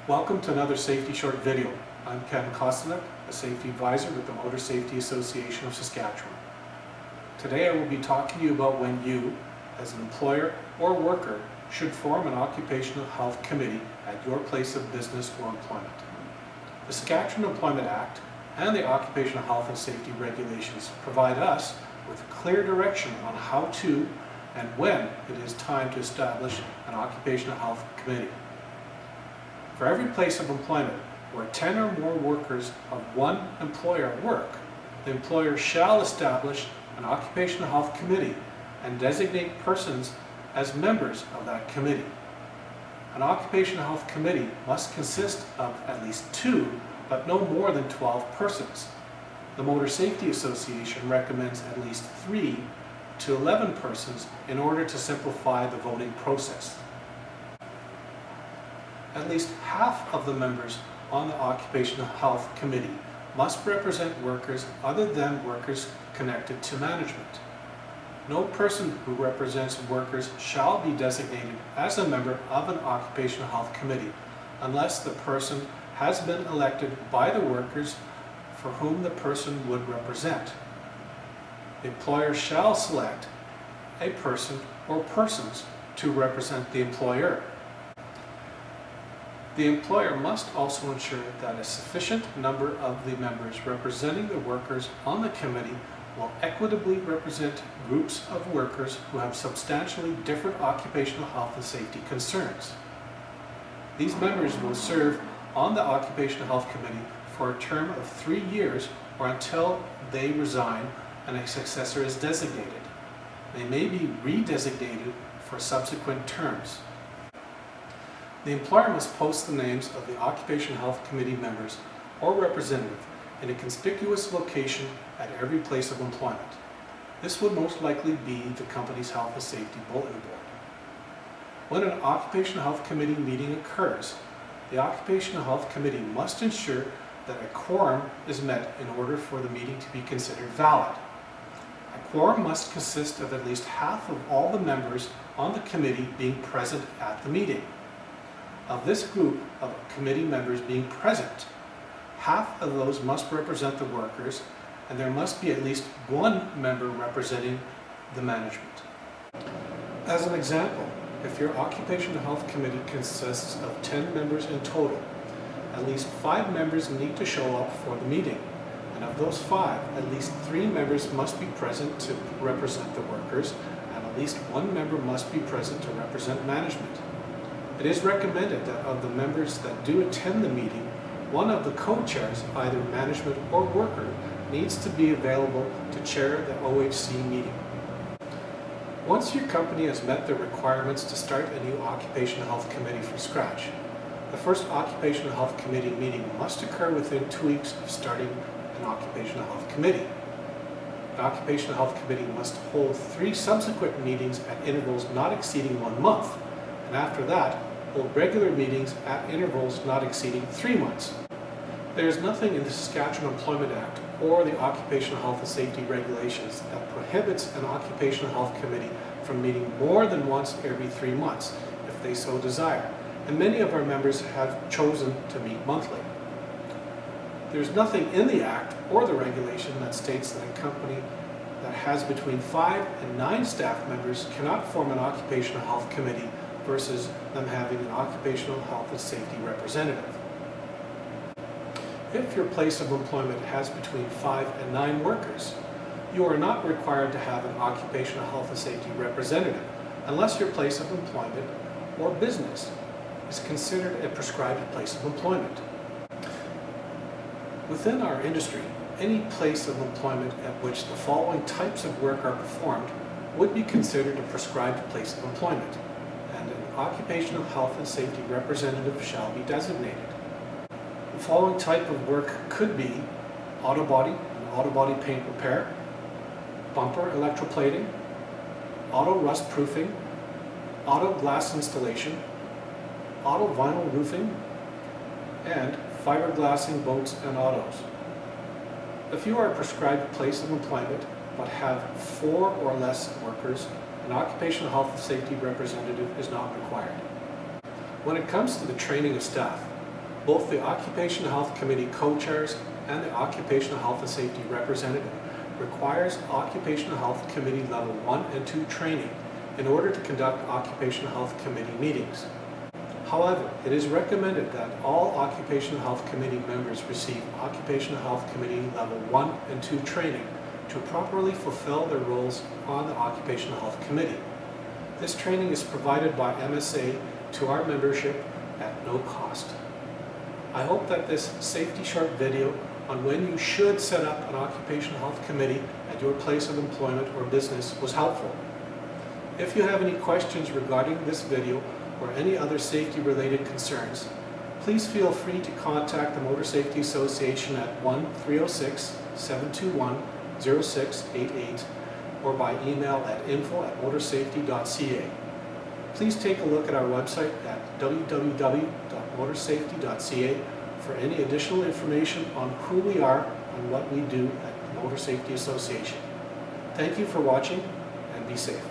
Welcome to another safety short video. I'm Ken Kostanek, a safety advisor with the Motor Safety Association of Saskatchewan. Today I will be talking to you about when you, as an employer or worker, should form an occupational health committee at your place of business or employment. The Saskatchewan Employment Act and the Occupational Health and Safety Regulations provide us with clear direction on how to and when it is time to establish an occupational health committee. For every place of employment where 10 or more workers of one employer work, the employer shall establish an occupational health committee and designate persons as members of that committee. An occupational health committee must consist of at least 2, but no more than 12 persons. The Motor Safety Association recommends at least 3 to 11 persons in order to simplify the voting process. At least half of the members on the Occupational Health Committee must represent workers other than workers connected to management. No person who represents workers shall be designated as a member of an Occupational Health Committee unless the person has been elected by the workers for whom the person would represent. The employer shall select a person or persons to represent the employer. The employer must also ensure that a sufficient number of the members representing the workers on the committee will equitably represent groups of workers who have substantially different occupational health and safety concerns. These members will serve on the Occupational Health Committee for a term of 3 years or until they resign and a successor is designated. They may be redesignated for subsequent terms. The employer must post the names of the Occupational Health Committee members or representative in a conspicuous location at every place of employment. This would most likely be the company's health and safety bulletin board. When an Occupational Health Committee meeting occurs, the Occupational Health Committee must ensure that a quorum is met in order for the meeting to be considered valid. A quorum must consist of at least half of all the members on the committee being present at the meeting. Of this group of committee members being present, half of those must represent the workers, and there must be at least 1 member representing the management. As an example, if your Occupational Health Committee consists of 10 members in total, at least 5 members need to show up for the meeting, and of those 5, at least 3 members must be present to represent the workers, and at least 1 member must be present to represent management. It is recommended that of the members that do attend the meeting, one of the co-chairs, either management or worker, needs to be available to chair the OHC meeting. Once your company has met the requirements to start a new Occupational Health Committee from scratch, the first Occupational Health Committee meeting must occur within 2 weeks of starting an Occupational Health Committee. The Occupational Health Committee must hold 3 subsequent meetings at intervals not exceeding 1 month, and after that, hold regular meetings at intervals not exceeding 3 months. There is nothing in the Saskatchewan Employment Act or the Occupational Health and Safety Regulations that prohibits an Occupational Health Committee from meeting more than once every 3 months, if they so desire, and many of our members have chosen to meet monthly. There is nothing in the Act or the regulation that states that a company that has between 5 and 9 staff members cannot form an Occupational Health Committee versus them having an Occupational Health and Safety representative. If your place of employment has between 5 and 9 workers, you are not required to have an Occupational Health and Safety representative unless your place of employment or business is considered a prescribed place of employment. Within our industry, any place of employment at which the following types of work are performed would be considered a prescribed place of employment, and an Occupational Health and Safety representative shall be designated. The following type of work could be auto body and auto body paint repair, bumper electroplating, auto rust proofing, auto glass installation, auto vinyl roofing, and fiberglassing boats and autos. If you are a prescribed place of employment but have 4 or less workers, an occupational health and safety representative is not required. When it comes to the training of staff, Both the Occupational Health Committee co-chairs and the Occupational Health and Safety representative requires Occupational Health Committee Level 1 and 2 training in order to conduct Occupational Health Committee meetings. However, it is recommended that all Occupational Health Committee members receive Occupational Health Committee Level 1 and 2 training to properly fulfill their roles on the Occupational Health Committee. This training is provided by MSA to our membership at no cost. I hope that this safety short video on when you should set up an Occupational Health Committee at your place of employment or business was helpful. If you have any questions regarding this video or any other safety related concerns, please feel free to contact the Motor Safety Association at 1-306-721-0688 or by email at info@motorsafety.ca. Please take a look at our website at www.motorsafety.ca for any additional information on who we are and what we do at the Motor Safety Association. Thank you for watching and be safe.